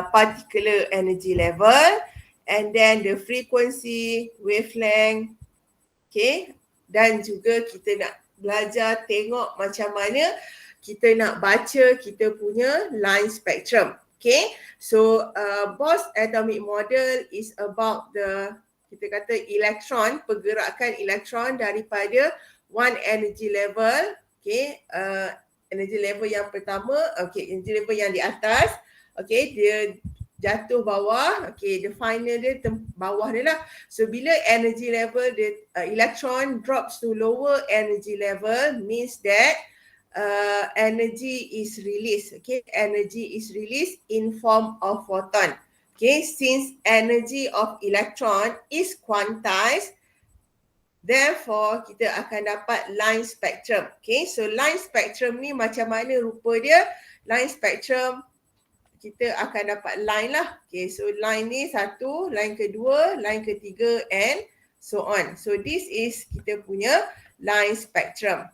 particular energy level, and then the frequency, wavelength, okay, dan juga kita nak belajar tengok macam mana kita nak baca kita punya line spectrum. Okay, so Bose atomic model is about the, kita kata elektron, pergerakan elektron daripada one energy level, okay, energy level yang pertama, okay, energy level yang di atas, okay, dia jatuh bawah, okay, the final dia bawah dia lah. So bila energy level the electron drops to lower energy level, means that energy is released. Okay, energy is released in form of photon. Okay, since energy of electron is quantized, therefore kita akan dapat line spectrum. Okay, so line spectrum ni macam mana rupa dia? Line spectrum kita akan dapat line lah. Okay, so line ni satu, line kedua, line ketiga and so on. So this is kita punya line spectrum.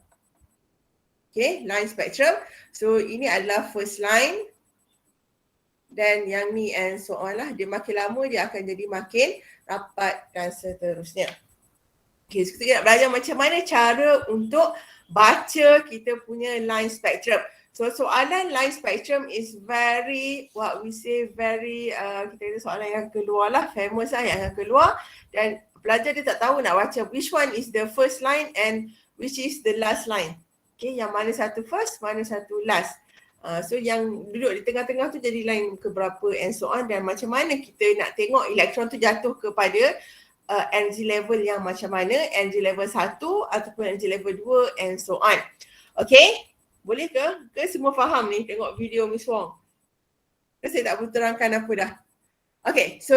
Okay, line spectrum. So ini adalah first line. Dan yang ni and so on lah. Dia makin lama dia akan jadi makin rapat dan seterusnya. Okay, so kita nak belajar macam mana cara untuk baca kita punya line spectrum. So soalan line spectrum is very, what we say, very, kita kata soalan yang keluar lah, famous lah yang keluar. Dan pelajar dia tak tahu nak baca which one is the first line and which is the last line. Okay, yang mana satu first, mana satu last. So yang duduk di tengah-tengah tu jadi line keberapa and so on. Dan macam mana kita nak tengok elektron tu jatuh kepada energy level yang macam mana, energy level 1 ataupun energy level 2 and so on. Okay? Boleh ke? Ke semua faham ni tengok video Miss Wong? Ke saya tak perlu terangkan apa dah? Okay, so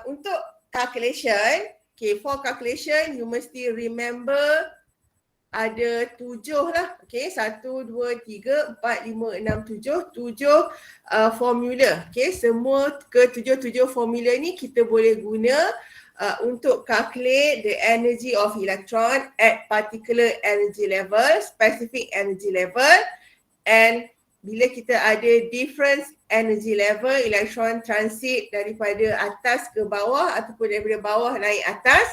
untuk calculation, okay, for calculation you mesti remember ada 7 lah. Okay, 1, 2, 3, 4, 5, 6, 7 formula. Okay, semua ke-7 formula ni kita boleh guna untuk calculate the energy of electron at particular energy level, specific energy level. And bila kita ada different energy level, electron transit daripada atas ke bawah ataupun daripada bawah naik atas,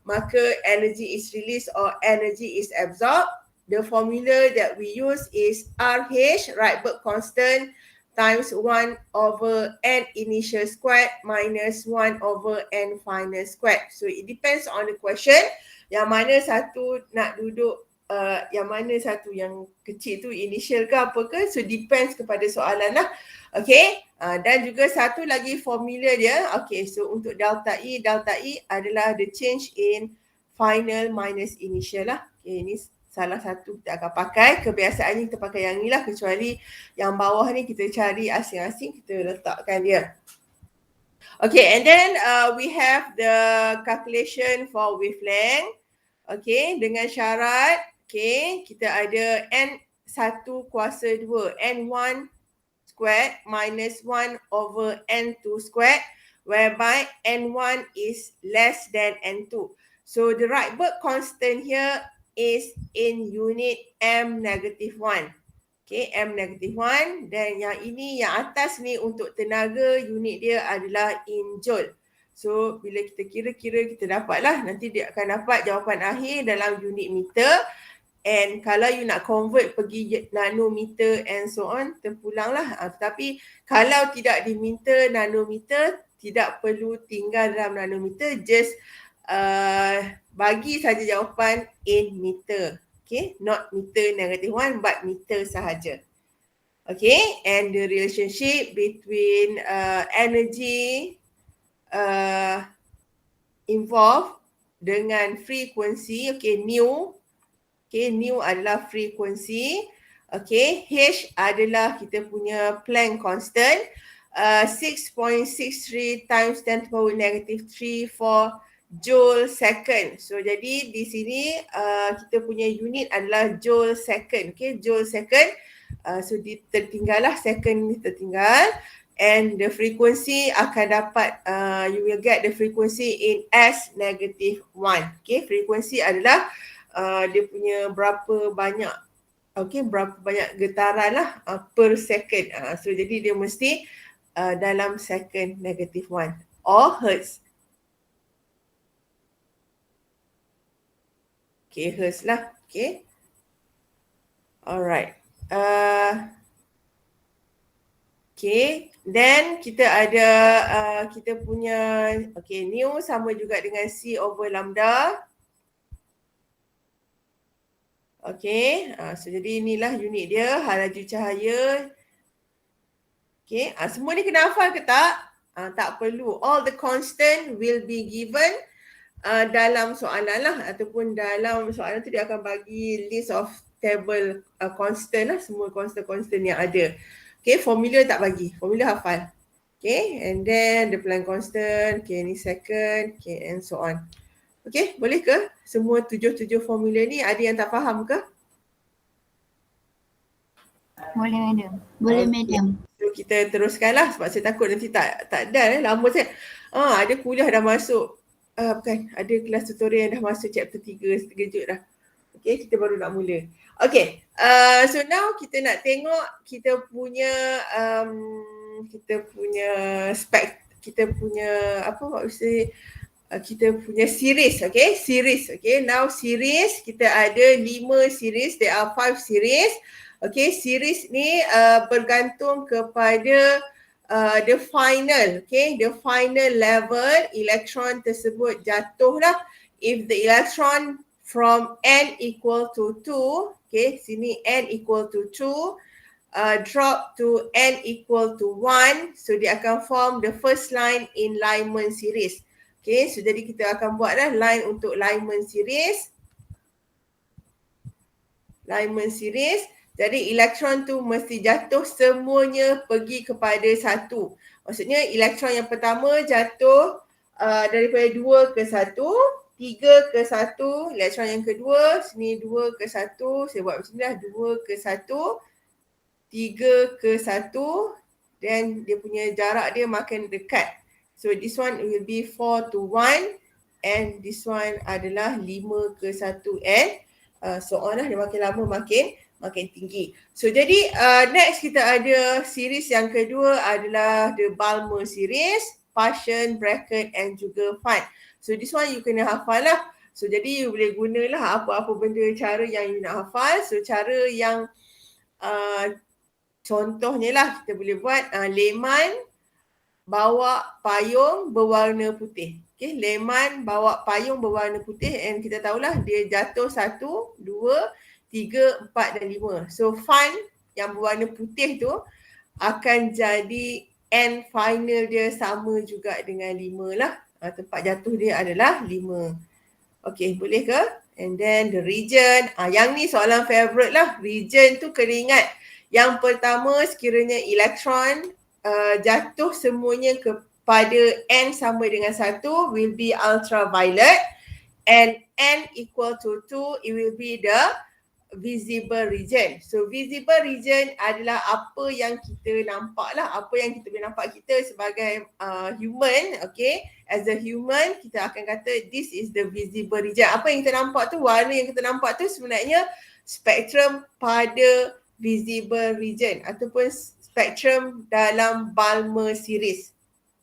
maka energy is released or energy is absorbed. The formula that we use is RH, Rydberg constant, times 1 over n initial squared minus 1 over n final squared. So it depends on the question. Yang mana satu nak duduk, yang mana satu yang kecil tu initial ke apa ke. So depends kepada soalan lah. Okay. Dan juga satu lagi formula dia. Okay, so untuk delta E adalah the change in final minus initial lah. Okay, ini salah satu kita akan pakai. Kebiasaannya kita pakai yang ni lah, kecuali yang bawah ni kita cari asing-asing, kita letakkan dia. Okay, and then we have the calculation for wavelength. Okay, dengan syarat, okay, kita ada N1 kuasa 2, N1 squared minus 1 over N2 squared, whereby N1 is less than N2. So the Rydberg constant here is in unit M-1. Okay, M-1. Dan yang ini, yang atas ni untuk tenaga, unit dia adalah in joule. So bila kita kira-kira, kita dapatlah, nanti dia akan dapat jawapan akhir dalam unit meter. And kalau you nak convert pergi nanometer and so on, terpulanglah. Tetapi kalau tidak diminta nanometer, tidak perlu tinggal dalam nanometer, just bagi saja jawapan in meter. Okay, not meter -1 but meter sahaja. Okay, and the relationship between energy involved dengan frequency, okay, nu. Okay, nu adalah frequency. Okay, H adalah kita punya Planck constant. 6.63 times 10 to the power -3 for joule second. So jadi di sini kita punya unit adalah joule second. Okay, joule second. So tertinggal lah, second ni tertinggal. And the frequency akan dapat, you will get the frequency in S-1. Okay, frequency adalah dia punya berapa banyak, okay, berapa banyak getaran lah per second. So jadi dia mesti dalam second -1 or hertz. Okay, hertz lah. Okay. Alright. Okay, then kita ada kita punya nu sama juga dengan C over lambda. Okay, so jadi inilah unit dia, hal laju cahaya. Okay, semua ni kena hafal ke tak? Tak perlu. All the constant will be given dalam soalan lah, ataupun dalam soalan tu dia akan bagi list of table constant lah, semua constant-constant yang ada. Okay, formula tak bagi, formula hafal. Okay, and then the Planck constant, okay ni second, okay and so on. Okay, boleh ke semua 7 formula ni ada yang tak faham ke? Boleh madam. Boleh madam. So kita teruskanlah sebab saya takut nanti tak done lama saya. Ada kuliah dah masuk. Bukan, ada kelas tutorial yang dah masuk chapter 3, terkejut dah. Okay, kita baru nak mula. Okay, so now kita nak tengok kita punya kita punya apa maksud kita punya series, okay? Series, okay? Now series, kita ada 5 series, there are 5 series. Okay, series ni bergantung kepada the final, okay, the final level elektron tersebut jatuh lah. If the electron from n equal to 2, okay, sini n equal to 2, drop to n equal to 1, so dia akan form the first line in Lyman series. Okay, so jadi kita akan buatlah line untuk Lyman series. Lyman series. Jadi elektron tu mesti jatuh semuanya pergi kepada 1. Maksudnya elektron yang pertama jatuh daripada 2 ke 1, 3 ke 1, elektron yang kedua, sini 2 ke 1, saya buat macam ni lah, 2 ke 1, 3 ke 1, dan dia punya jarak dia makin dekat. So this one will be 4 to 1 and this one adalah 5 ke 1 and so on lah, dia makin lama makin tinggi. So jadi next kita ada series yang kedua adalah the Balmer series, Paschen, bracket and juga Fine. So this one you kena hafal lah. So jadi you boleh gunalah apa-apa benda cara yang you nak hafal. So cara yang contohnya lah kita boleh buat Lehmann bawa payung berwarna putih. Okay, Lehmann bawa payung berwarna putih and kita tahulah dia jatuh 1, 2, 3, 4 dan 5. So Fine yang berwarna putih tu akan jadi N final dia sama juga dengan 5 lah. Tempat jatuh dia adalah 5. Okay, boleh ke? And then the region. Yang ni soalan favourite lah. Region tu kena ingat. Yang pertama sekiranya elektron jatuh semuanya kepada N sama dengan 1 will be ultraviolet and N equal to 2 it will be the visible region. So visible region adalah apa yang kita nampak lah, apa yang kita boleh nampak kita sebagai human, okay. As a human, kita akan kata this is the visible region. Apa yang kita nampak tu, warna yang kita nampak tu sebenarnya spektrum pada visible region ataupun spektrum dalam Balmer series.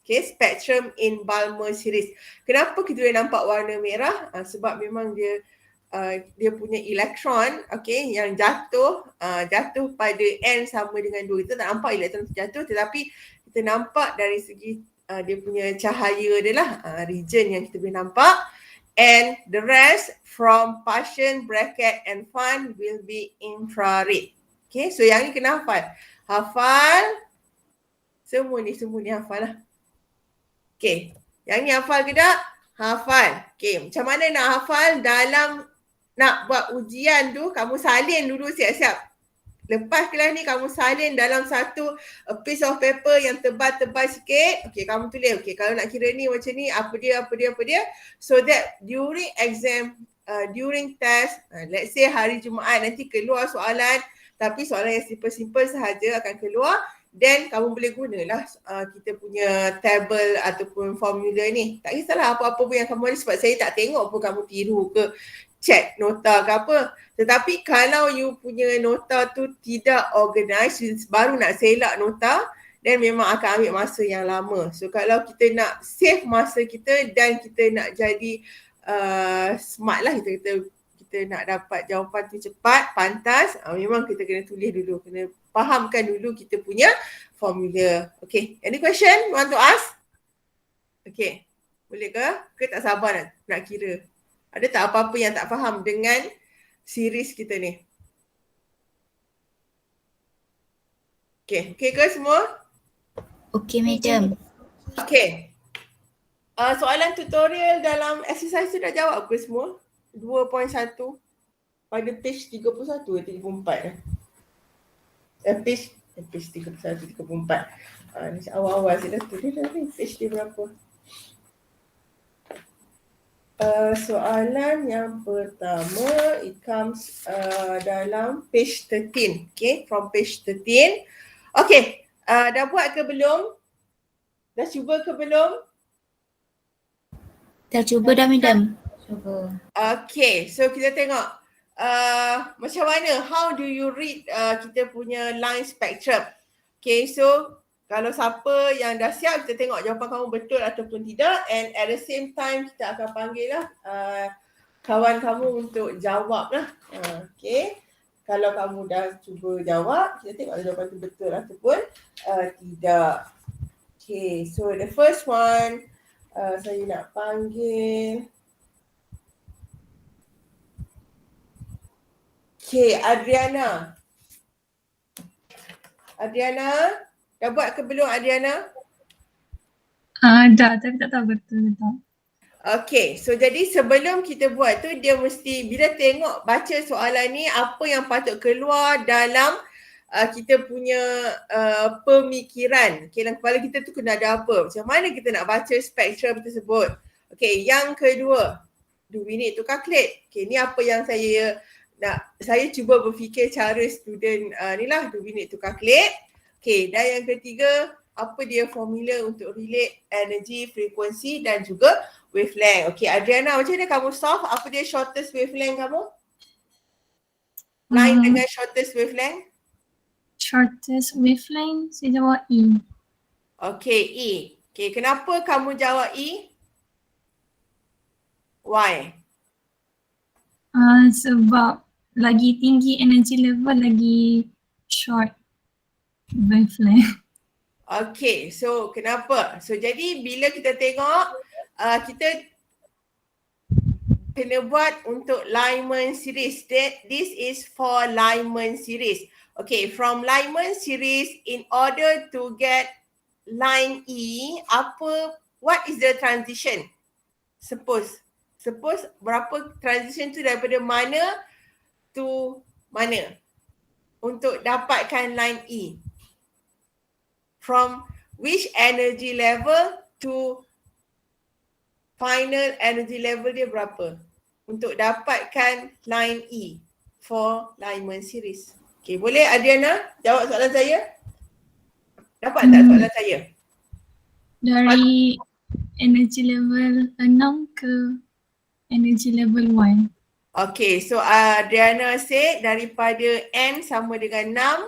Okay, spectrum in Balmer series. Kenapa kita boleh nampak warna merah? Sebab memang dia punya elektron, okay, yang jatuh pada N sama dengan 2. Kita tak nampak elektron jatuh, tetapi kita nampak dari segi dia punya cahaya dia lah, region yang kita boleh nampak. And the rest from Paschen, bracket and Fine will be infrared. Okay, so yang ni kena hafal. Hafal. Semua ni hafal lah. Okay, yang ni hafal ke tak? Hafal. Okay, macam mana nak hafal dalam nak buat ujian tu, kamu salin dulu siap-siap. Lepas kelas ni kamu salin dalam satu piece of paper yang tebal-tebal sikit. Okay, kamu tulis. Okay, kalau nak kira ni macam ni, apa dia. So that during exam, during test, let's say hari Jumaat nanti keluar soalan, tapi soalan yang simple-simple sahaja akan keluar. Then kamu boleh gunalah kita punya table ataupun formula ni. Tak kisahlah apa-apa pun yang kamu ada sebab saya tak tengok pun kamu tiru ke check nota ke apa. Tetapi kalau you punya nota tu tidak organized, baru nak selak nota, then memang akan ambil masa yang lama. So kalau kita nak save masa kita dan kita nak jadi smart lah, kita nak dapat jawapan tu cepat, pantas, memang kita kena tulis dulu, kena fahamkan dulu kita punya formula. Okay, any question you want to ask? Okay, boleh ke? Ke tak sabar nak kira? Ada tak apa-apa yang tak faham dengan series kita ni? Okay ke semua? Okay, madam. Okay. Soalan tutorial dalam exercise tu dah jawab ke semua? 2.1 pada page 31 ke 34? Page 31, 34. Awal-awal saya dah tulis dah ni. Page dia berapa? Soalan yang pertama, it comes dalam page 13. Okay, from page 13. Okay, dah buat ke belum? Dah cuba ke belum? Dah cuba dah, madam. Cuba. Okay, so kita tengok macam mana, how do you read kita punya line spectrum. Okay, so kalau siapa yang dah siap, kita tengok jawapan kamu betul ataupun tidak, and at the same time kita akan panggil lah kawan kamu untuk jawab lah. Okay, kalau kamu dah cuba jawab, kita tengok jawapan tu betul ataupun tidak. Okay, so the first one, saya nak panggil. Okay, Adriana. Adriana, dah buat ke belum Adriana? Dah, tapi tak tahu betul tak. Okay, so jadi sebelum kita buat tu, dia mesti bila tengok baca soalan ni, apa yang patut keluar dalam kita punya pemikiran. Okay, dalam kepala kita tu kena ada apa? Macam mana kita nak baca spektrum tersebut? Okay, yang kedua, do we need to calculate? Okay, ni apa yang saya cuba berfikir cara student ni lah, do we need to calculate? Okay, dan yang ketiga, apa dia formula untuk relate energy, frekuensi dan juga wavelength. Okay, Adriana, macam mana kamu solve? Apa dia shortest wavelength kamu? Line dengan shortest wavelength? Shortest wavelength, saya jawab E. Okay, E. Okay, kenapa kamu jawab E? Why? Sebab lagi tinggi energy level, lagi short wavelength. Okay, so kenapa? So jadi bila kita tengok, kita kena buat untuk Lyman series. This is for Lyman series. Okay, from Lyman series, in order to get line E, what is the transition? Suppose berapa transition tu daripada mana to mana untuk dapatkan line E? From which energy level to final energy level dia berapa untuk dapatkan line E for Lyman series. Okay, boleh Adriana jawab soalan saya? Dapat tak soalan saya? Dari energy level 6 ke energy level 1. Okay, so Adriana say daripada N sama dengan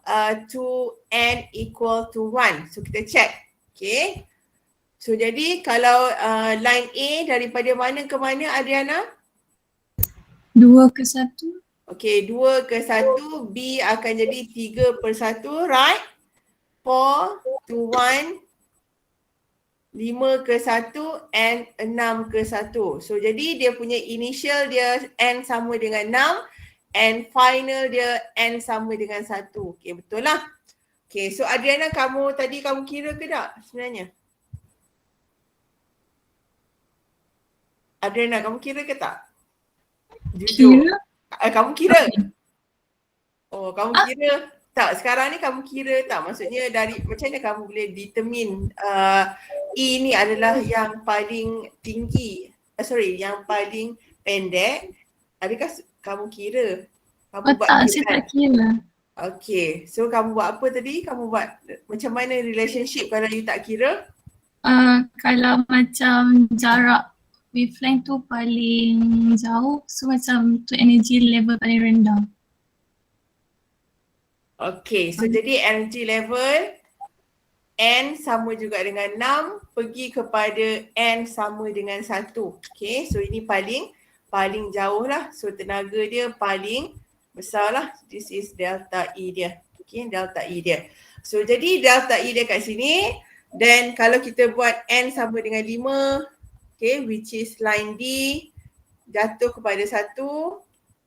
6 to N equal to 1. So kita check. Okay. So jadi kalau line A daripada mana ke mana Adriana? 2 ke 1. Okay, 2 ke 1. B akan jadi 3/1, right? 4 to 1. 5 ke 1 and 6 ke 1. So jadi dia punya initial dia N sama dengan 6 and final dia N sama dengan 1. Okay, betul lah. Okay, so Adriana, kamu kira ke tak sebenarnya? Adriana, kamu kira ke tak? Jujur. Kira? Kamu kira? Oh, kamu kira? Tak, sekarang ni kamu kira tak? Maksudnya macam mana kamu boleh determine E ni adalah yang paling tinggi, yang paling pendek? Adakah kamu kira? Kamu buat tak, saya tak kira. Okay, so kamu buat apa tadi? Kamu buat macam mana relationship kalau you tak kira? Kalau macam jarak wavelength tu paling jauh, so macam tu energy level paling rendah. Okay, so jadi energy level N sama juga dengan 6 pergi kepada N sama dengan 1. Okay, so ini paling jauh lah. So tenaga dia paling besar lah. This is delta E dia. Okay, delta E dia. So jadi delta E dia kat sini. Then kalau kita buat N sama dengan 5, okay, which is line D, jatuh kepada 1,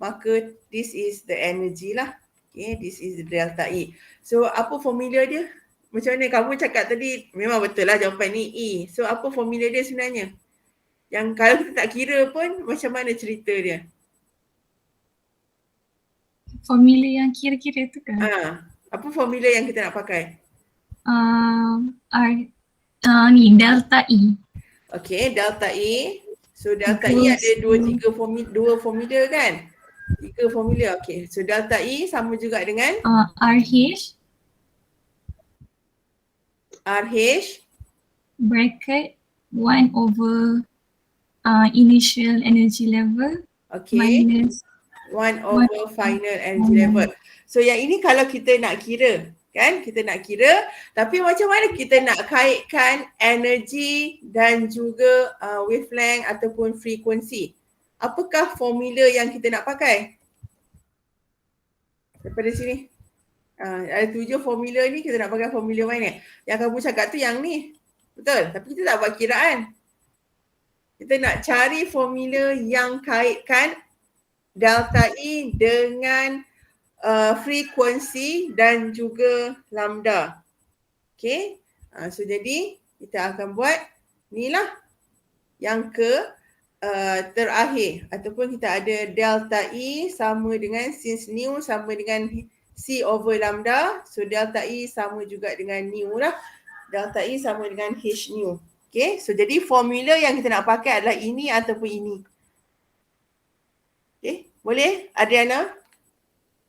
maka this is the energy lah. Okay, this is the delta E. So apa formula dia? Macam mana kamu cakap tadi, memang betul lah jawapan ni E. So apa formula dia sebenarnya? Yang kalau kita tak kira pun macam mana cerita dia? Formula yang kira-kira tu kan? Apa formula yang kita nak pakai? Ni delta E. Okay, delta E. So delta E ada dua formula kan? 3 formula. Okay, so delta E sama juga dengan RH bracket 1 over initial energy level, okay, minus 1 over final energy level. So yang ini kalau kita nak kira, kan? Kita nak kira, tapi macam mana kita nak kaitkan energi dan juga wavelength ataupun frekuensi? Apakah formula yang kita nak pakai? Daripada sini. Ada 7 formula ni, kita nak pakai formula mana? Yang kamu cakap tu yang ni. Betul? Tapi kita tak buat kiraan. Kita nak cari formula yang kaitkan delta E dengan frekuensi dan juga lambda. Okay. So jadi kita akan buat ni lah yang terakhir, ataupun kita ada delta E sama dengan since nu sama dengan C over lambda. So delta E sama juga dengan nu lah. Delta E sama dengan H nu. Okay. So jadi formula yang kita nak pakai adalah ini ataupun ini. Okay. Boleh Adriana?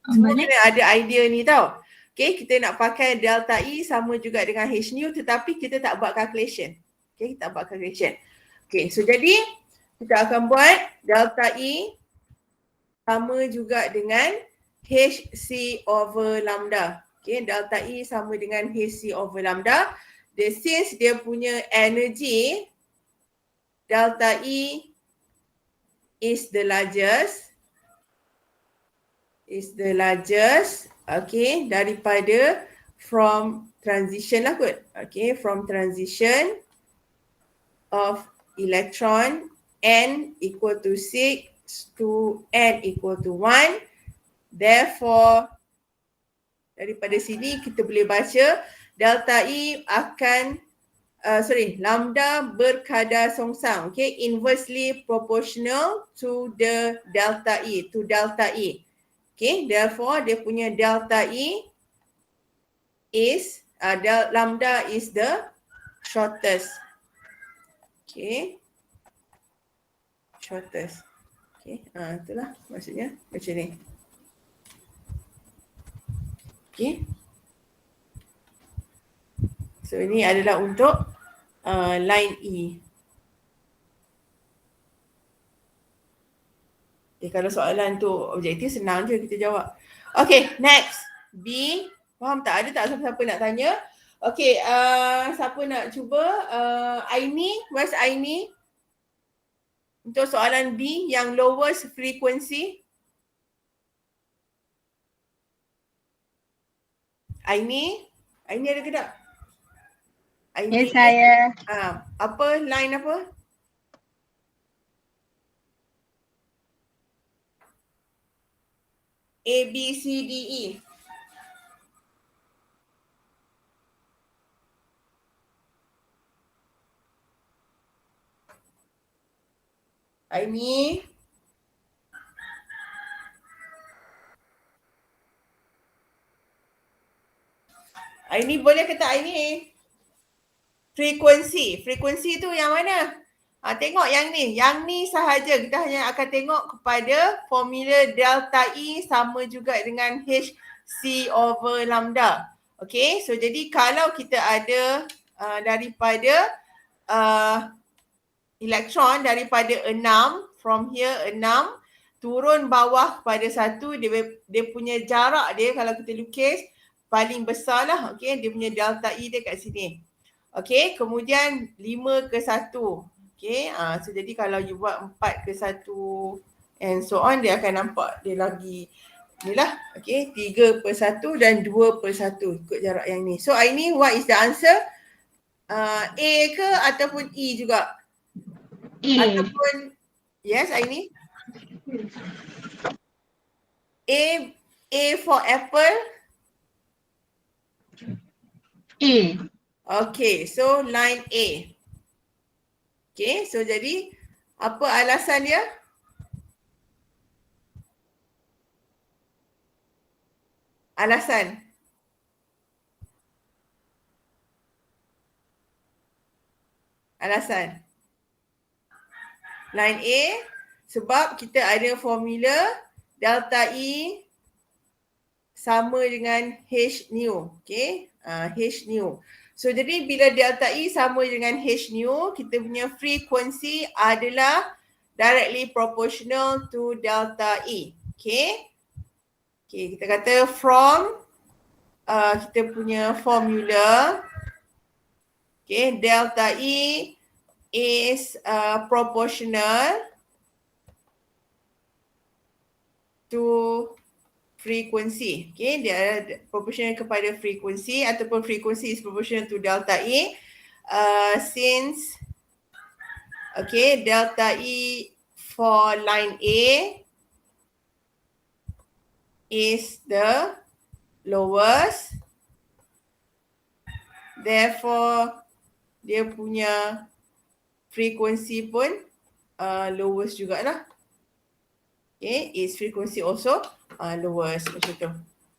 Semua kena ada idea ni tau. Okay, kita nak pakai delta E sama juga dengan H nu, tetapi kita tak buat calculation. Okay, kita tak buat calculation. Okay, so jadi kita akan buat delta E sama juga dengan HC over lambda. Okay, delta E sama dengan HC over lambda. Since dia punya energy, delta E is the largest. Okay, daripada from transition lah kot. Okay, from transition of electron n equal to 6 to n equal to 1. Therefore, daripada sini kita boleh baca delta E akan lambda berkadar songsang. Okay, inversely proportional to the delta E, to delta E. Okay, therefore dia punya delta E is, lambda is the shortest. Okay, shortest. Okay, itulah maksudnya macam ni. Okay. So ini adalah untuk line E. Kalau soalan tu objektif, senang je kita jawab. Okay, next. B. Faham tak? Ada tak siapa-siapa nak tanya? Okay, siapa nak cuba? Aini, where's Aini? Untuk soalan B yang lowest frequency. Aini? Aini ada ke tak? Aini. Ya, saya. Apa line apa? A, B, C, D, E. Aini. Aini boleh ke tak Aini? Frekuensi tu yang mana? Tengok yang ni sahaja. Kita hanya akan tengok kepada formula delta E sama juga dengan HC over lambda. Okay, so jadi kalau kita ada daripada elektron daripada 6, from here 6, turun bawah kepada 1, dia punya jarak dia kalau kita lukis paling besar lah. Okay, dia punya delta E dia kat sini. Okay, kemudian 5:1. Okay, so jadi kalau you buat 4:1 and so on, dia akan nampak dia lagi ni lah. Okay, 3:1 dan 2:1 ikut jarak yang ni. So Aini, what is the answer? A ke ataupun E juga? E. Ataupun, yes Aini? A for apple. A. Okay, so line A. Okay, so jadi apa alasan dia? Alasan. Alasan. Line A, sebab kita ada formula delta E sama dengan H nu. Okay, H nu. So jadi bila delta E sama dengan H nu, kita punya frekuensi adalah directly proportional to delta E. Okay. Okay, kita kata from kita punya formula. Okay, delta E is proportional to frequency. Okay, dia ada proportional kepada frekuensi ataupun frekuensi is proportional to delta E. Since okay, delta E for line A is the lowest, therefore dia punya frekuensi pun lowest jugalah. Okay, its frequency also lowest macam tu.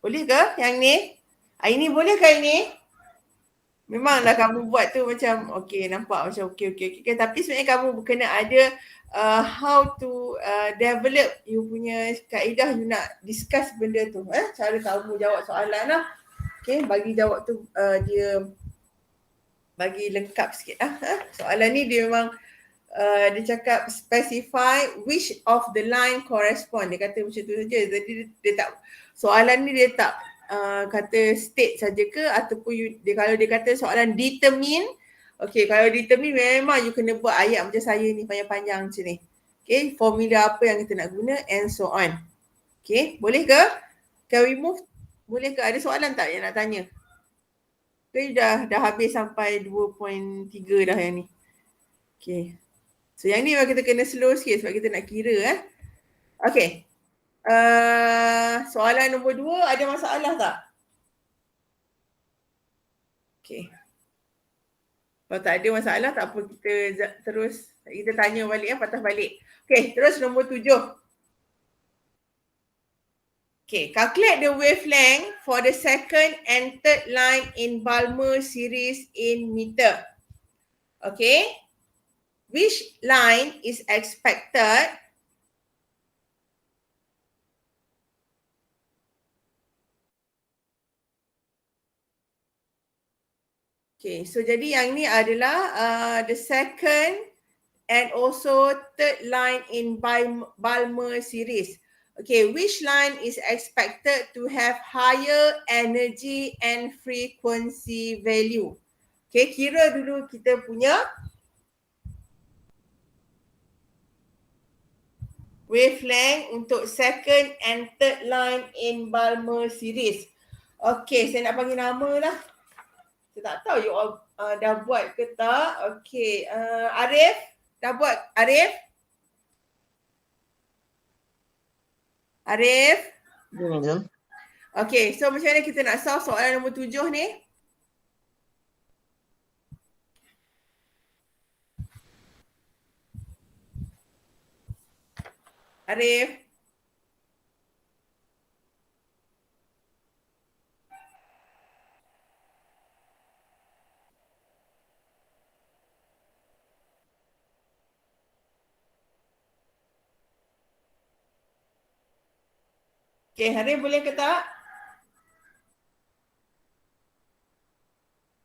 Boleh ke yang ni? Ini boleh ke ini? Memanglah kamu buat tu macam okay, nampak macam okay. Tapi sebenarnya kamu kena ada how to develop you punya kaedah, you nak discuss benda tu. Cara kamu jawab soalan lah. Okay, bagi jawab tu dia bagi lengkap sikit lah. Soalan ni dia memang dia cakap specify which of the line correspond. Dia kata macam tu saja. Jadi dia tak, soalan ni dia tak kata state saja ke ataupun kalau dia kata soalan determine. Okay, kalau determine memang you kena buat ayat macam saya ni panjang-panjang macam ni. Okay, formula apa yang kita nak guna and so on. Okay, boleh ke? Can we move? Boleh ke? Ada soalan tak yang nak tanya? Okay, dah habis sampai 2.3 dah yang ni. Okay. So yang ni memang kita kena slow sikit sebab kita nak kira Okay. Soalan nombor 2, ada masalah tak? Okay. Kalau tak ada masalah, tak apa, kita terus, kita tanya balik patah balik. Okay, terus nombor 7. Okay, calculate the wavelength for the second and third line in Balmer series in meter. Okay. Which line is expected okay, so jadi yang ni adalah the second and also third line in Balmer series. Okay, which line is expected to have higher energy and frequency value? Okay, kira dulu kita punya wavelength untuk second and third line in Balmer series. Okay, saya nak panggil nama lah. Saya tak tahu you all dah buat ke tak. Okay, Arif, dah buat Arif? Arif? Ya. Okay, so macam mana kita nak solve soalan nombor 7 ni? Arif? Okay, Arif boleh ke tak?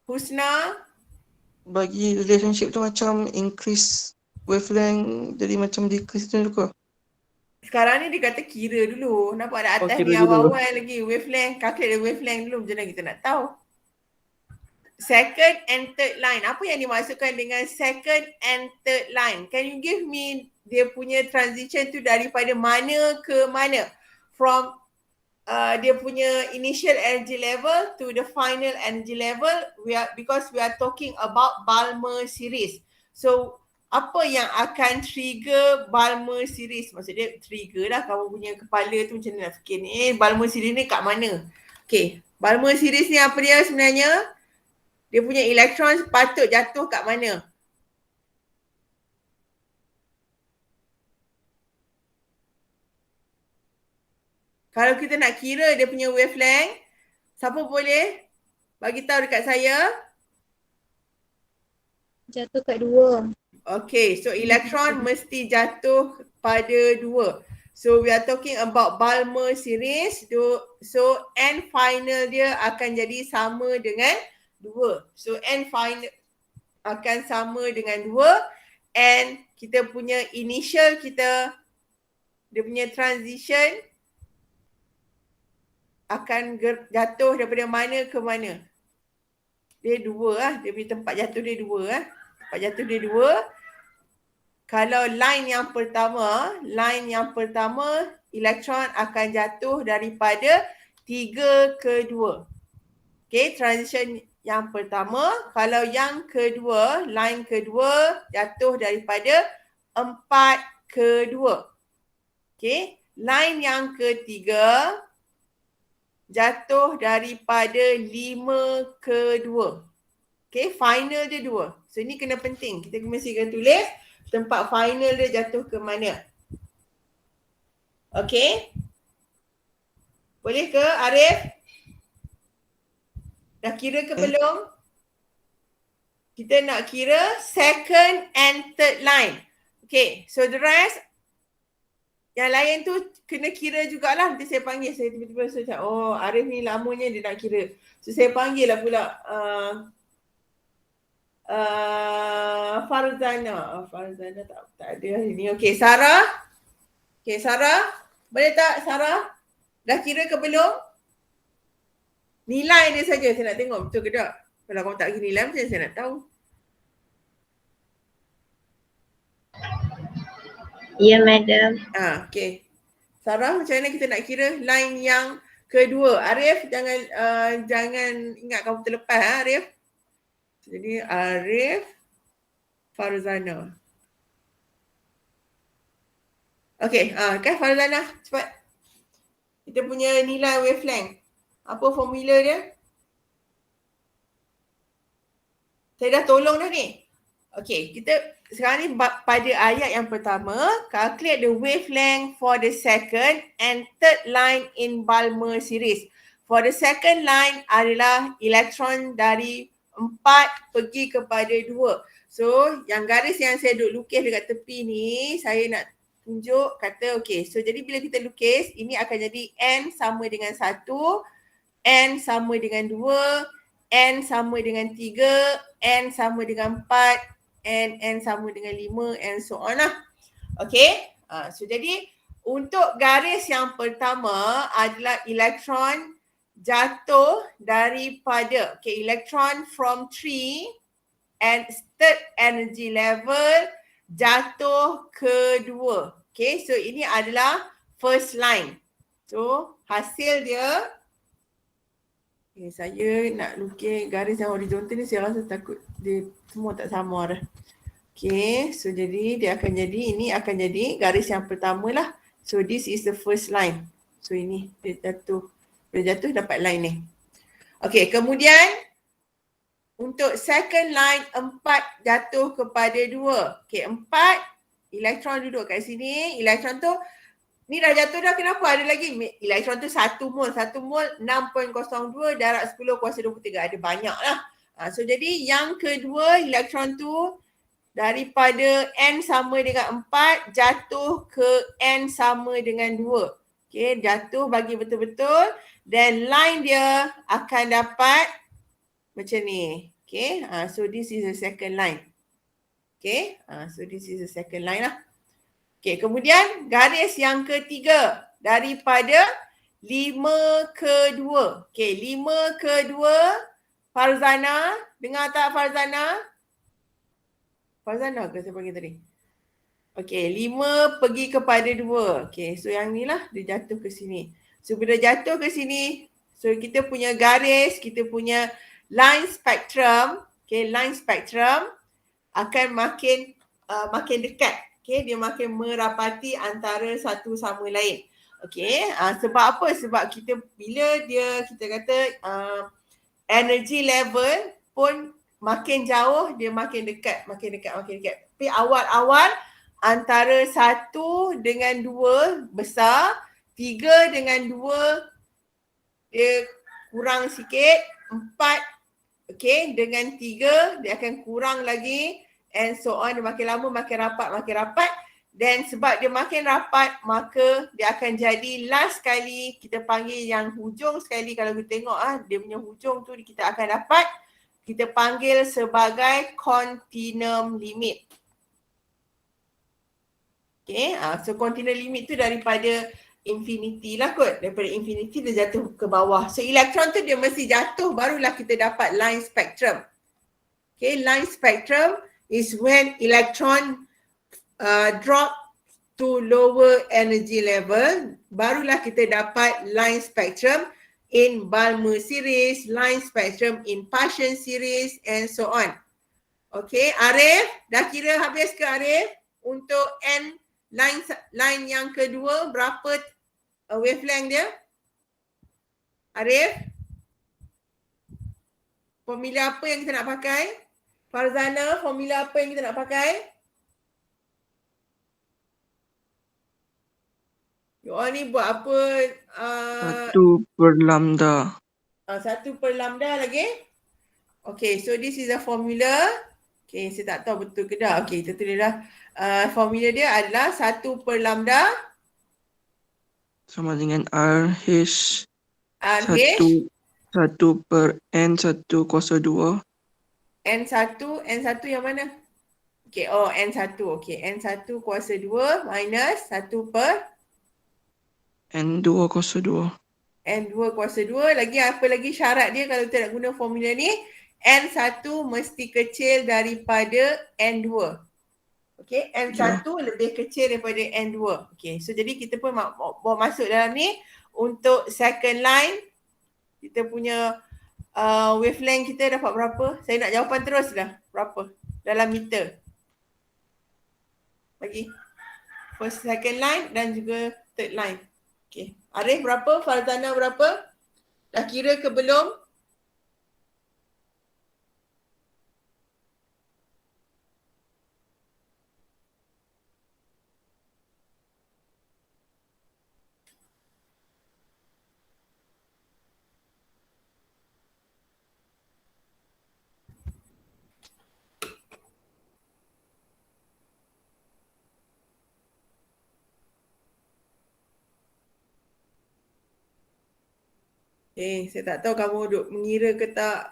Husna? Bagi relationship tu macam increase wavelength jadi macam decrease tu juga. Sekarang ni dia kata kira dulu. Nampak ada atas kira ni dulu. awal-awal lagi wavelength. Calculate the wavelength dulu. Macam mana kita nak tahu? Second and third line. Apa yang dimaksudkan dengan second and third line? Can you give me dia punya transition tu daripada mana ke mana? From dia punya initial energy level to the final energy level, because we are talking about Balmer series. So apa yang akan trigger Balmer series? Maksudnya trigger lah, kamu punya kepala tu macam mana nak fikir ni, Balmer series ni kat mana? Okay, Balmer series ni apa dia sebenarnya? Dia punya elektron patut jatuh kat mana? Kalau kita nak kira dia punya wavelength, siapa boleh bagi tahu dekat saya? Jatuh kat 2. Okay, so elektron mesti jatuh pada 2. So we are talking about Balmer series. So N final dia akan jadi sama dengan 2. So N final akan sama dengan 2. And kita punya initial kita, dia punya transition akan jatuh daripada mana ke mana. Dia 2 lah. Dia punya tempat jatuh dia 2 lah. Tempat jatuh dia 2. Kalau line yang pertama, elektron akan jatuh daripada 3 ke 2. Okay, transition yang pertama. Kalau yang kedua, line kedua jatuh daripada 4 ke 2. Okay, line yang ketiga jatuh daripada 5 ke 2. Okay, final dia 2. So ni kena penting. Kita mesti kena tulis tempat final dia jatuh ke mana. Okay. Boleh ke Arif? Dah kira ke belum? Kita nak kira second and third line. Okay, so the rest yang lain tu kena kira jugalah. Nanti saya panggil, saya tiba-tiba saya cakap, oh Arif ni lamanya dia nak kira. So saya panggil lah pula Farzana. Farzana tak ada hari ni. Okay, Sarah. Okay, Sarah. Boleh tak Sarah? Dah kira ke belum? Nilai dia saja saya nak tengok betul ke tak. Kalau kamu tak kira nilai macam mana saya nak tahu? Ya, Madam. Okay. Sarah, macam mana kita nak kira line yang kedua? Arif, jangan ingat kamu terlepas Arif. Jadi Arif, Farzana. Okay, kan Farzana, cepat. Kita punya nilai wavelength. Apa formula dia? Saya dah tolong dah ni. Okay, kita sekarang ni pada ayat yang pertama, calculate the wavelength for the second and third line in Balmer series. For the second line adalah elektron dari 4 pergi kepada 2. So, yang garis yang saya duk lukis dekat tepi ni, saya nak tunjuk kata okay. So, jadi bila kita lukis, ini akan jadi N sama dengan 1, N sama dengan 2, N sama dengan 3, N sama dengan 4, N sama dengan 5 and so on lah. Okay. So jadi untuk garis yang pertama adalah elektron jatuh daripada elektron from 3 and third energy level jatuh ke 2. Okay, so ini adalah first line. So hasil dia, saya nak lukis garis yang horizontal ni, saya rasa takut dia semua tak sama dah. Okay, so jadi dia akan jadi, ini akan jadi garis yang pertama lah. So this is the first line. So ini dia jatuh dapat line ni. Okay, kemudian untuk second line 4 jatuh kepada 2. Okay, 4 elektron duduk kat sini. Elektron tu ni dah jatuh dah, kenapa ada lagi? Elektron tu 1 mol. 1 mol 6.02 darab 10 kuasa 23. Ada banyak lah. So jadi yang kedua elektron tu daripada N sama dengan 4 jatuh ke N sama dengan 2. Okay, jatuh bagi betul-betul. Dan line dia akan dapat macam ni. Okay, so this is the second line. Okay, so this is the second line lah. Okey, kemudian garis yang ketiga daripada 5 ke 2. Okey, 5 ke 2. Farzana, dengar tak Farzana? Farzana ke saya panggil tadi? Okey, 5 pergi kepada 2. Okey, so yang ni lah dia jatuh ke sini. So bila jatuh ke sini, so kita punya garis, kita punya line spectrum, okey, line spectrum akan makin dekat. Okey, dia makin merapati antara satu sama lain. Okey, sebab apa? Sebab bila kita kata energy level pun makin jauh, dia makin dekat. Tapi awal-awal antara 1 dengan 2 besar, 3 dengan 2 dia kurang sikit, 4 okey, dengan 3 dia akan kurang lagi, and so on. Dia makin lama makin rapat. Dan sebab dia makin rapat, maka dia akan jadi last sekali, kita panggil yang hujung sekali. Kalau kita tengok dia punya hujung tu kita akan dapat, kita panggil sebagai continuum limit. Okay, so continuum limit tu daripada infinity lah kot. Daripada infinity dia jatuh ke bawah. So elektron tu dia mesti jatuh, barulah kita dapat line spectrum. Okay, line spectrum is when electron drop to lower energy level, barulah kita dapat line spectrum in Balmer series, line spectrum in Paschen series, and so on. Okay, Arif, dah kira habis ke Arif? Untuk N line yang kedua, berapa wavelength dia? Arif? Formula apa yang kita nak pakai? Farzana, formula apa yang kita nak pakai? You all ni buat apa? 1/lambda. 1/lambda lagi? Okay, so this is a formula. Okay, saya tak tahu betul ke dah. Okay, kita tulis dah. Formula dia adalah 1/lambda Sama dengan RH. RH 1/N1 kuasa 2. N1 yang mana? Okay, N1. Okay, N1 kuasa 2 minus 1/N2 N2 kuasa 2. kuasa 2. Lagi apa lagi syarat dia kalau kita nak guna formula ni? N1 mesti kecil daripada N2. Okay, N1 lebih kecil daripada N2. Okay, so jadi kita pun bawa masuk dalam ni. Untuk second line, kita punya wavelength kita dapat berapa? Saya nak jawapan terus dah. Berapa? Dalam meter. Bagi. First, second line dan juga third line. Okay. Arif berapa? Farzana berapa? Dah kira ke belum? Saya tak tahu kamu duk mengira ke tak.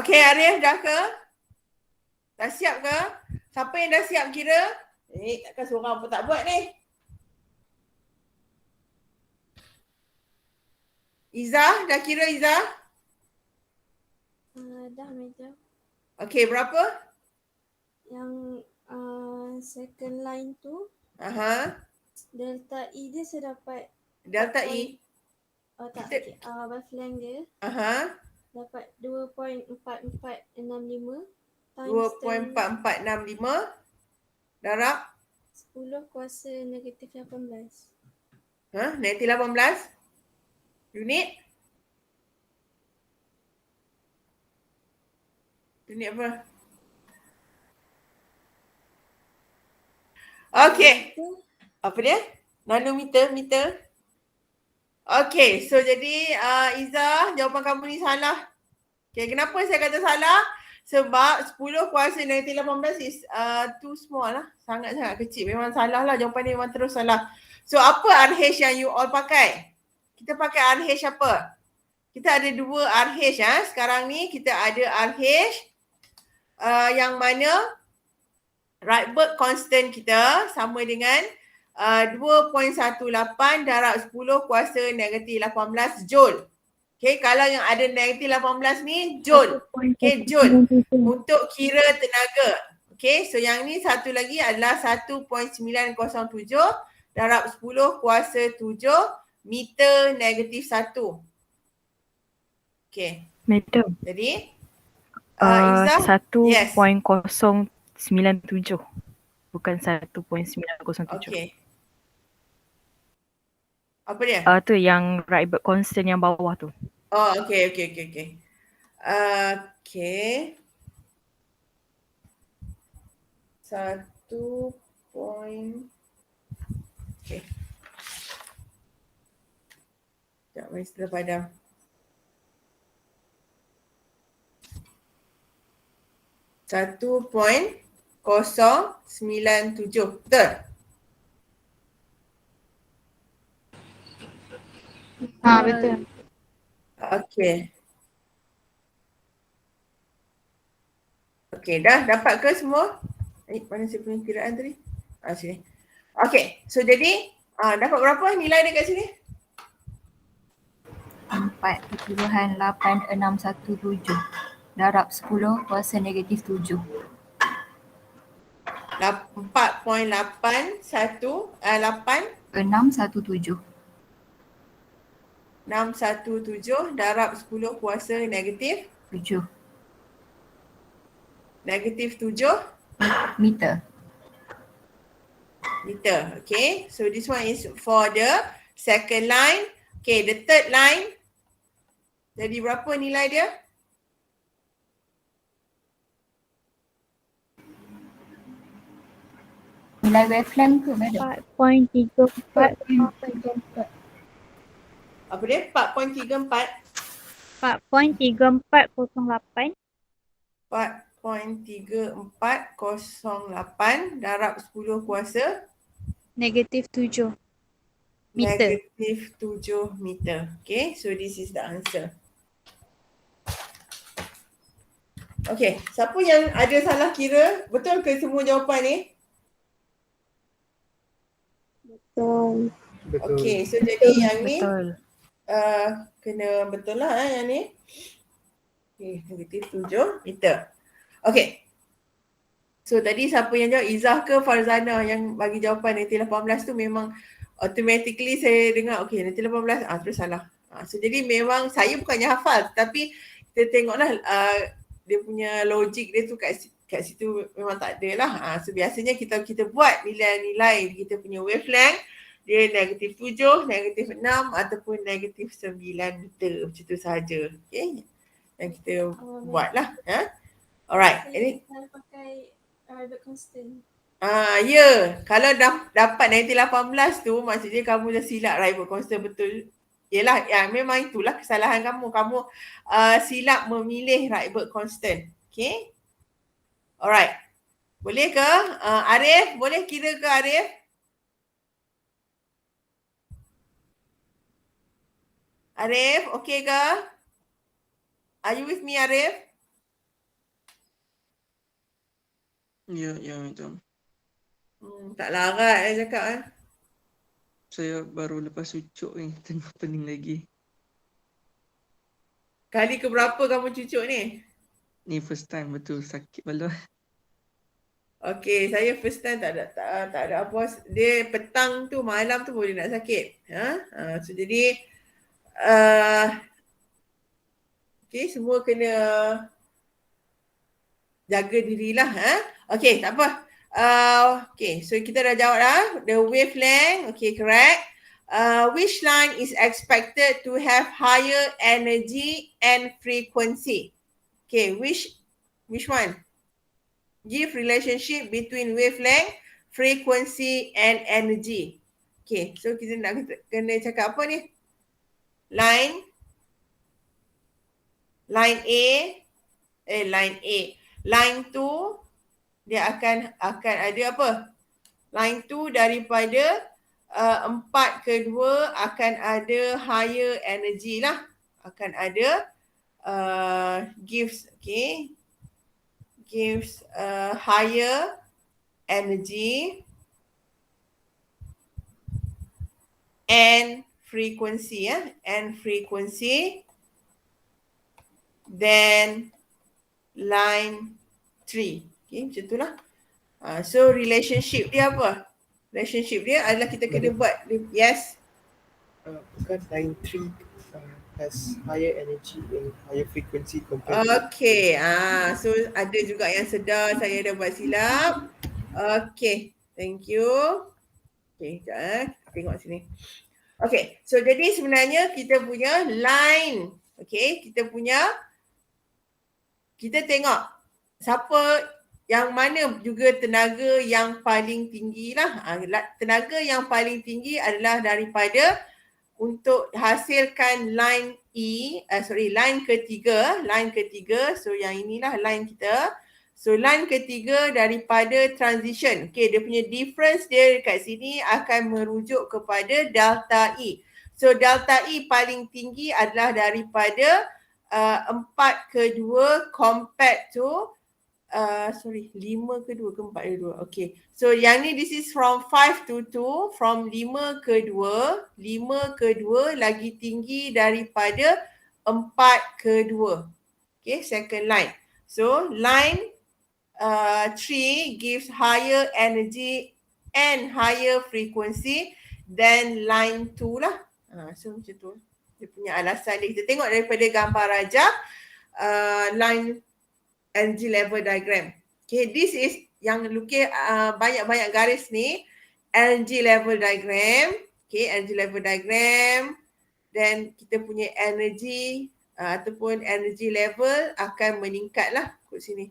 Okey, Arif dah ke? Dah siap ke? Siapa yang dah siap kira? Takkan seorang pun tak buat ni. Izzah, dah kira Izzah? Dah madam. Okey, berapa? Yang second line tu, delta E dia saya dapat Delta E. tak, wavelength dia dapat 2.4465 times 2.4465 darab 10 kuasa negatif 18. Negatif 18 unit. Unit apa? Okey. Apa dia? Nanometer, meter. Okey, so jadi Izzah, jawapan kamu ni salah. Okey, kenapa saya kata salah? Sebab 10 kuasa negatif 18 is too small lah. Sangat-sangat kecil. Memang salah lah. Jawapan ni memang terus salah. So apa RH yang you all pakai? Kita pakai RH apa? Kita ada 2 RH sekarang ni kita ada RH yang mana Rydberg constant kita sama dengan 2.18 darab 10 kuasa negatif 18 Joule. Okay, kalau yang ada negatif 18 ni Joule. Okay, Joule untuk kira tenaga. Okay, so yang ni satu lagi adalah 1.907 darab 10 kuasa 7 meter negatif 1. Okay. Madam, Jadi Izzah, 1.097 bukan 1.907. okay. Apa dia? Tu yang Rydberg constant yang bawah tu. Oh, okay. Okay. 1 point. Okay. Sekejap, mari setelah padam. Satu point 097. Betul? Betul. Okay. Okay, dah dapat ke semua? Mana saya punya kiraan tadi? Sini. Okay, so jadi dapat berapa nilai dekat sini? 4.8617 darab 10 kuasa negatif 7. 4.81 617 617 darab 10 kuasa negatif 7 negatif 7 meter. meter. Okay, so this one is for the second line. Okay, the third line. Jadi berapa nilai dia? Nilai wavelength tu madam. 4.34. Apa dia? 4.34. 4.3408 4.3408 darab 10 kuasa negatif 7 meter. negatif 7 meter. Okay, so this is the answer. Okay, siapa yang ada salah kira? Betul ke semua jawapan ni? Betul. Okay, so jadi yang ni Betul. kena betul lah yang ni. Okay, negatif 7 meter. Okay. So tadi siapa yang jawab? Izzah ke Farzana yang bagi jawapan negatif 18 tu memang automatically saya dengar okay negatif 18 terus salah. So jadi memang saya bukannya hafal tapi kita tengoklah dia punya logik dia tu kat situ memang tak ada lah. So biasanya kita buat nilai-nilai kita punya wavelength dia negatif 7, negatif 6 ataupun negatif 9 meter macam tu sahaja. Okay. Yang kita buat lah. Alright. Ini Saya pakai Rydberg constant. ya. Kalau dah dapat negatif 18 tu maksudnya kamu dah silap Rydberg constant betul. Yelah, memang itulah kesalahan kamu. Kamu silap memilih Rydberg constant. Okay. Alright. Boleh ke? Arif, boleh kira ke Arif? Arif, okay ke? Are you with me Arif? Ya, macam. Tak larat saya cakap Saya baru lepas cucuk ni, tengah pening lagi. Kali keberapa kamu cucuk ni? Ni first time betul, sakit kepala. Okay, saya first time tak ada apa. Dia petang tu, malam tu boleh nak sakit. So jadi okay, semua kena jaga dirilah. Okay, tak apa. Okay, so kita dah jawab dah. The wavelength, okay, correct. Which line is expected to have higher energy and frequency? Okay, which one? Give relationship between wavelength, frequency and energy. Okay, so kita nak kena cakap apa ni? Line A line A. Line 2 dia akan ada apa? Line 2 daripada 4 ke 2 akan ada higher energy lah. Akan ada gives higher energy and frequency then line 3. Okay, macam itulah. So relationship dia apa? Relationship dia adalah kita kena buat. Yes. Bukan line 3 has higher energy and higher frequency compared Okay. So ada juga yang sedar saya dah buat silap. Okay. Thank you. Okay, sekejap. Tengok sini. Okay. So jadi sebenarnya kita punya line. Okay. Kita tengok siapa yang mana juga tenaga yang paling tinggi lah. Tenaga yang paling tinggi adalah daripada untuk hasilkan line line ketiga. So yang inilah line kita. So line ketiga daripada transition. Okay, dia punya difference dia dekat sini akan merujuk kepada delta E. So delta E paling tinggi adalah daripada 4 ke 2 compared to 5 ke 2 ke 4 ke 2. Okay. So yang ni this is from 5 to 2. From 5 ke 2. 5 ke 2 lagi tinggi daripada 4 ke 2. Okay. Second line. So line 3 gives higher energy and higher frequency than line 2 lah. So macam tu. Dia punya alasan dia. Kita tengok daripada gambar rajah line energy level diagram. Okay, this is yang lukis banyak-banyak garis ni energy level diagram. Okay, energy level diagram. Then kita punya energy ataupun energy level akan meningkat lah kat sini.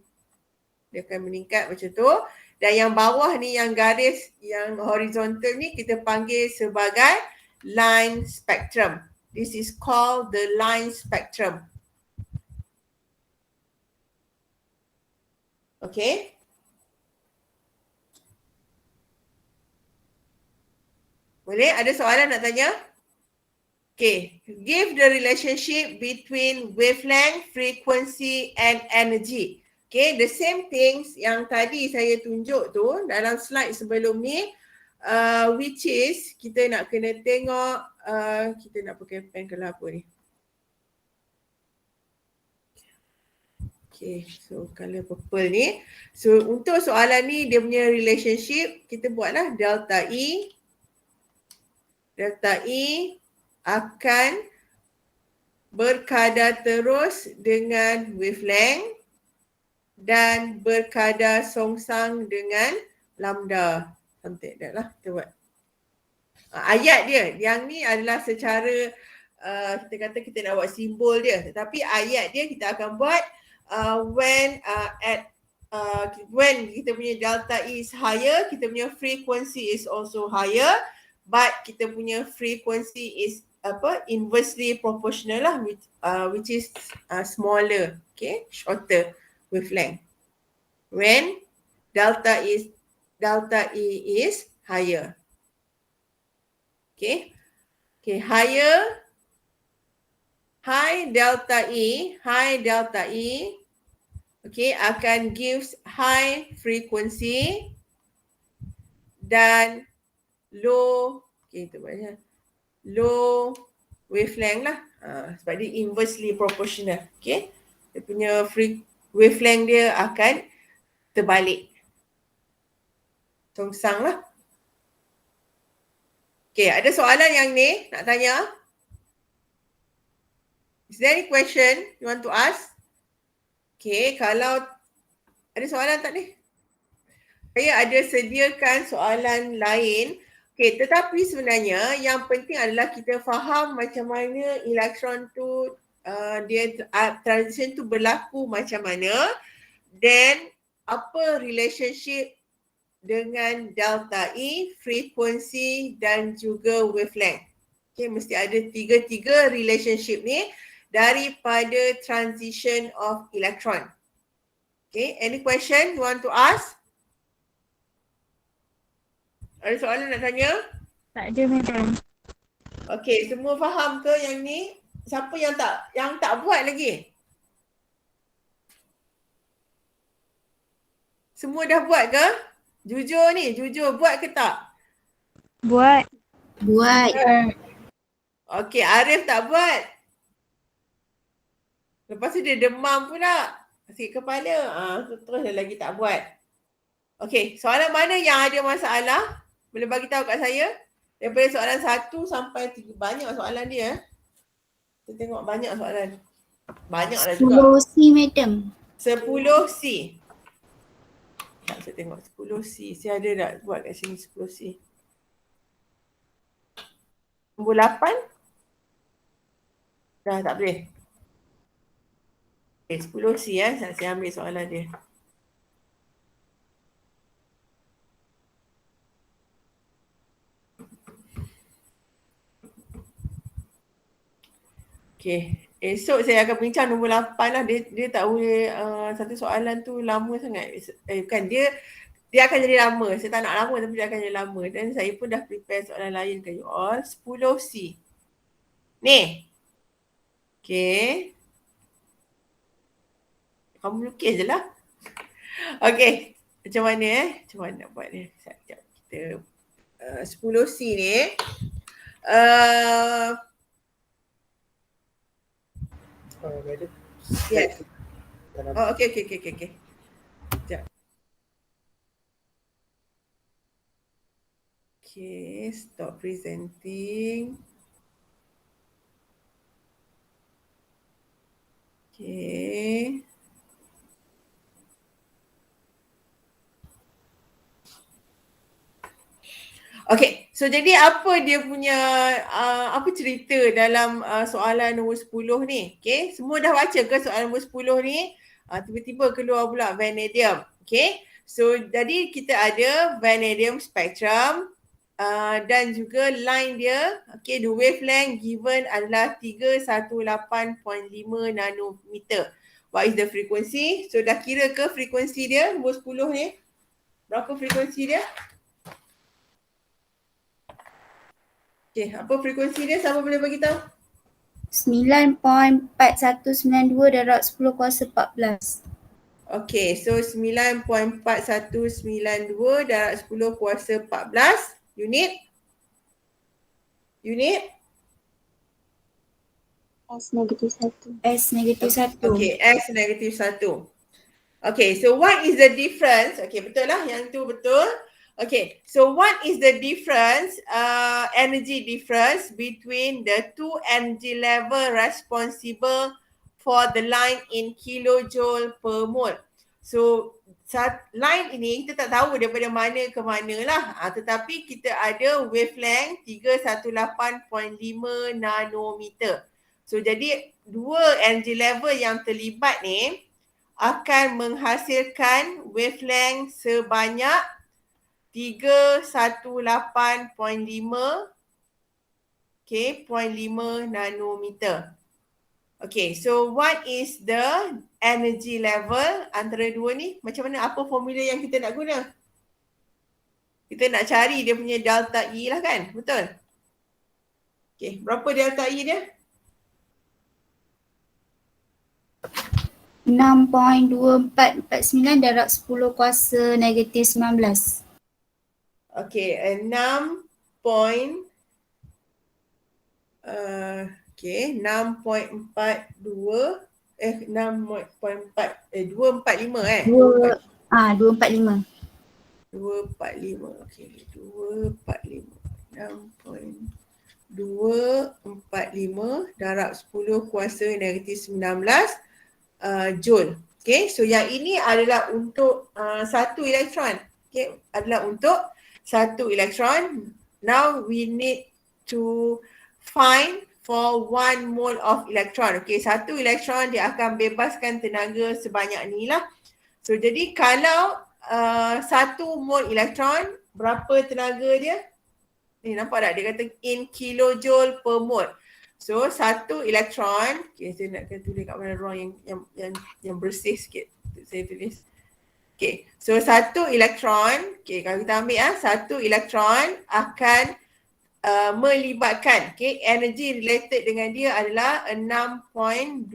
Dia akan meningkat macam tu. Dan yang bawah ni yang garis yang horizontal ni kita panggil sebagai line spectrum. This is called the line spectrum. Okay. Boleh? Ada soalan nak tanya? Okay. Give the relationship between wavelength, frequency and energy. Okay. The same things yang tadi saya tunjuk tu dalam slide sebelum ni. Which is kita nak kena tengok kita nak pakai pen ke apa ni. Okay, so color purple ni. So untuk soalan ni dia punya relationship kita buatlah delta E. Delta E akan berkadar terus dengan wavelength dan berkadar songsang dengan lambda. Something like that lah. Kita buat. Ayat dia. Yang ni adalah secara kita kata kita nak buat simbol dia. Tetapi ayat dia kita akan buat when kita punya delta E is higher, kita punya frequency is also higher, but kita punya frequency is inversely proportional lah, which is smaller, okay, shorter wavelength. When delta E is higher. Okay, high delta E, okay, akan gives high frequency dan low, okay, itu banyak, low wavelength lah. Sebab dia inversely proportional. Okay, dia punya wavelength dia akan terbalik. Songsang lah. Okay, ada soalan yang ni nak tanya? Is there any question you want to ask? Okay, kalau ada soalan tak ni? Saya ada sediakan soalan lain. Okay, tetapi sebenarnya yang penting adalah kita faham macam mana elektron tu, dia transition tu berlaku macam mana, then apa relationship dengan delta E, frequency dan juga wavelength. Okay, mesti ada tiga relationship ni daripada transition of electron. Okay, any question you want to ask? Ada soalan nak tanya? Tak ada, madam. Okay, semua faham ke yang ni? Siapa yang tak buat lagi? Semua dah buat ke? Jujur ni, jujur buat ke tak? Buat. Buat. Okay, Arif tak buat. Lepas tu dia demam pula. Sakit kepala. Terus dia lagi tak buat. Okay, soalan mana yang ada masalah? Boleh bagi tahu kat saya? Daripada soalan 1 sampai 3. Banyak soalan dia. Kita tengok banyak soalan. Banyak lah juga. 10C, madam. 10C. Tak, saya tengok 10C. Saya ada tak buat kat sini 10C. Nombor 8. Dah tak boleh. Okay, 10C saya ambil soalan dia. Okay, esok saya akan bincang nombor 8 lah. Dia tak boleh, satu soalan tu lama sangat. Bukan, dia akan jadi lama. Saya tak nak lama tapi dia akan jadi lama. Dan saya pun dah prepare soalan lain ke you all. 10C. Ni. Okay. Kamu lukis je lah. Okay. Macam mana Macam mana nak buat ni? Sekejap. Kita 10C ni. Madam. Yes. Dalam Oh, okay. Sekejap. Okay, stop presenting. Okay. Okay, so jadi apa dia punya, apa cerita dalam soalan nombor 10 ni? Okay, semua dah baca ke soalan nombor 10 ni? Tiba-tiba keluar pula vanadium. Okay, so jadi kita ada vanadium spectrum dan juga line dia. Okay, the wavelength given adalah 318.5 nanometer. What is the frequency? So dah kira ke frekuensi dia nombor 10 ni? Berapa frekuensi dia? Okay, apa frekuensi dia? Siapa boleh bagi tahu? 9.4192 darab 10 kuasa 14. Okay, so 9.4192 darab 10 kuasa 14 unit. S negatif 1. Okay, S negatif 1. Okay, so what is the difference? Okay, betul lah, yang tu betul. Okay, so what is the difference, energy difference between the two energy level responsible for the line in kilojoule per mole? So, line ini kita tak tahu daripada mana ke mana lah. Tetapi kita ada wavelength 318.5 nanometer. So, jadi dua energy level yang terlibat ni akan menghasilkan wavelength sebanyak 318.5 0.5 nanometer. Okay, so what is the energy level antara dua ni? Macam mana, apa formula yang kita nak guna? Kita nak cari dia punya delta E lah kan? Betul? Okay, berapa delta E dia? 6.2449 darab 10 kuasa negatif 19. Okay, 6.42 245 245. 245. Okay, 245. 6.245 darab 10 kuasa negatif 19 joule. Okay, so yang ini adalah untuk satu elektron. Okay, adalah untuk satu elektron. Now we need to find for 1 mole of electron. Okay, satu elektron dia akan bebaskan tenaga sebanyak ni lah. So jadi kalau 1 mole elektron, berapa tenaga dia? Ni nampak tak? Dia kata in kilojoule per mole. So satu elektron, okay, saya nak tulis kat mana ruang yang bersih sikit. Saya tulis. Okay, so satu elektron, okay, kalau kita ambil satu elektron akan melibatkan, okay, energi related dengan dia adalah 6.245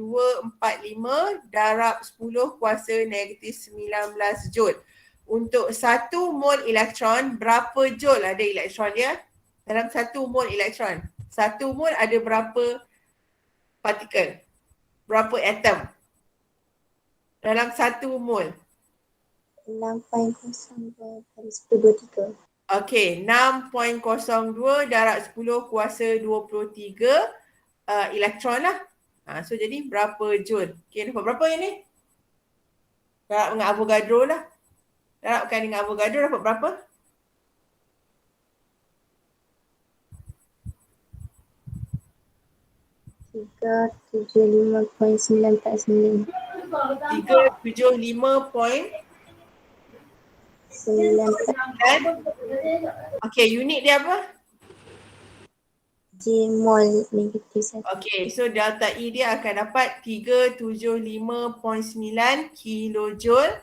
darab 10 kuasa negatif 19 joule. Untuk 1 mol elektron, berapa joule ada elektron dia? Dalam 1 mol elektron. 1 mol ada berapa partikel? Berapa atom? Dalam 1 mol. 6.02 kali 1023. Okey, 6.02 darab 10 kuasa 23 elektron lah. So jadi berapa joule? Okey, dapat berapa yang ni? Darab dengan Avogadro lah. Darabkan dengan Avogadro dapat berapa? Tiga 75.949. 375.9. Okey, unit dia apa? J mol negatif 1. Okey, so delta E dia akan dapat 375.9 kilojoule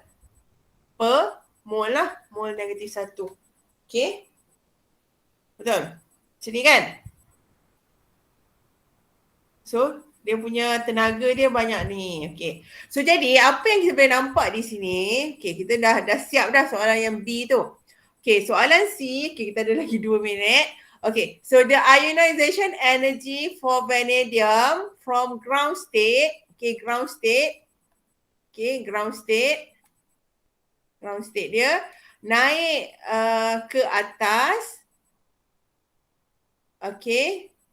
per mol lah. Mol negatif 1. Okey? Betul? Macam ni kan? So, dia punya tenaga dia banyak ni. Okey. So, jadi apa yang kita boleh nampak di sini, okey, kita dah siap dah soalan yang B tu. Okey, soalan C, okey, kita ada lagi 2 minit. Okay, so the ionization energy for vanadium from ground state, ground state dia naik ke atas,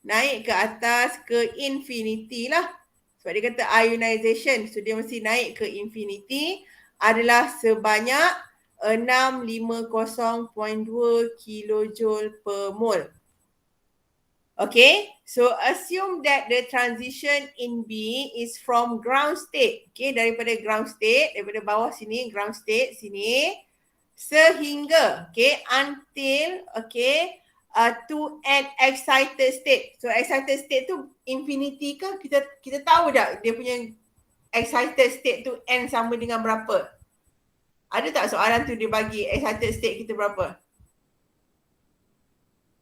naik ke atas ke infinity lah. Sebab dia kata ionization, so dia mesti naik ke infinity adalah sebanyak 650.2 kilojoule per mole. Okay, so assume that the transition in B is from ground state. Okay, daripada ground state, daripada bawah sini, ground state sini, sehingga, until, to an excited state. So excited state tu infinity ke? Kita tahu tak dia punya excited state tu N sama dengan berapa? Ada tak soalan tu dia bagi excited state kita berapa?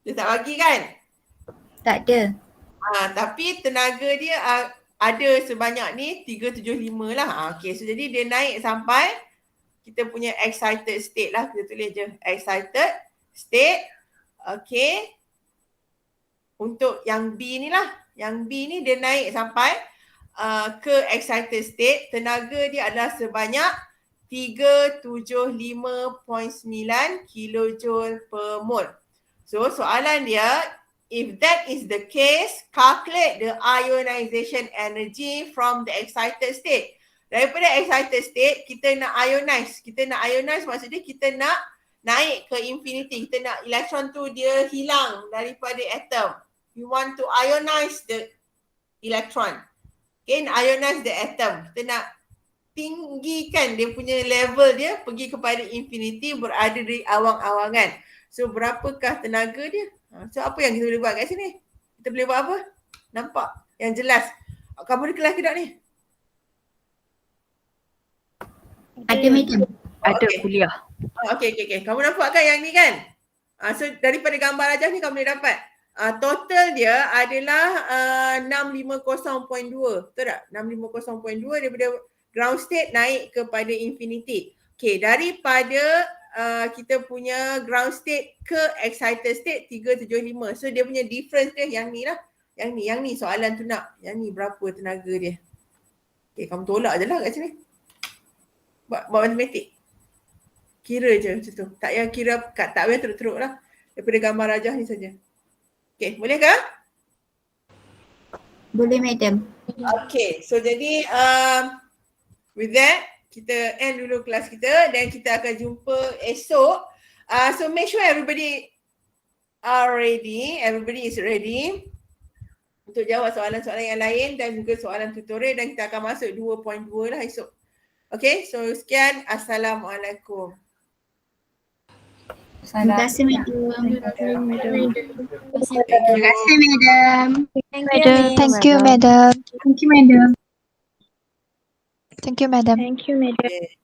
Dia tak bagi kan? Tak ada. Tapi tenaga dia ada sebanyak ni 375 lah. Okay, so jadi dia naik sampai kita punya excited state lah. Kita tulis je excited state. Okay. Untuk yang B ni lah. Yang B ni dia naik sampai ke excited state. Tenaga dia adalah sebanyak 375.9 kilojoule per mole. So soalan dia, if that is the case, calculate the ionization energy from the excited state. Daripada excited state, kita nak ionize. Kita nak ionize maksudnya kita nak naik ke infinity. Kita nak elektron tu dia hilang daripada atom. We want to ionize the electron. Ionize the atom. Kita nak tinggikan dia punya level dia pergi kepada infinity, berada di awang-awangan. So berapakah tenaga dia? So apa yang kita boleh buat kat sini? Kita boleh buat apa? Nampak? Yang jelas. Kamu di kelas ke tak ni? Ada madam. Ada kuliah. Okay. Kamu nampak kan yang ni kan? So daripada gambar rajah ni kamu boleh dapat. Total dia adalah 650.2. Betul tak? 650.2 daripada ground state naik kepada infinity. Okay, daripada kita punya ground state ke excited state 375. So dia punya difference dia yang ni lah. Yang ni soalan tu nak. Yang ni berapa tenaga dia. Okay, kamu tolak je lah kat sini. Buat matematik. Kira je macam tu. Tak payah kira, tak payah teruk-teruk lah. Daripada gambar rajah ni saja. Okay, boleh ke? Boleh madam. Okay, so jadi with that, kita end dulu kelas kita dan kita akan jumpa esok. So make sure everybody is ready untuk jawab soalan-soalan yang lain dan juga soalan tutorial, dan kita akan masuk 2.2 lah esok. Okay, so sekian. Assalamualaikum. Terima kasih madam. Terima kasih madam. Thank you madam. Thank you, madam. Thank you, madam. Thank you, madam. Okay.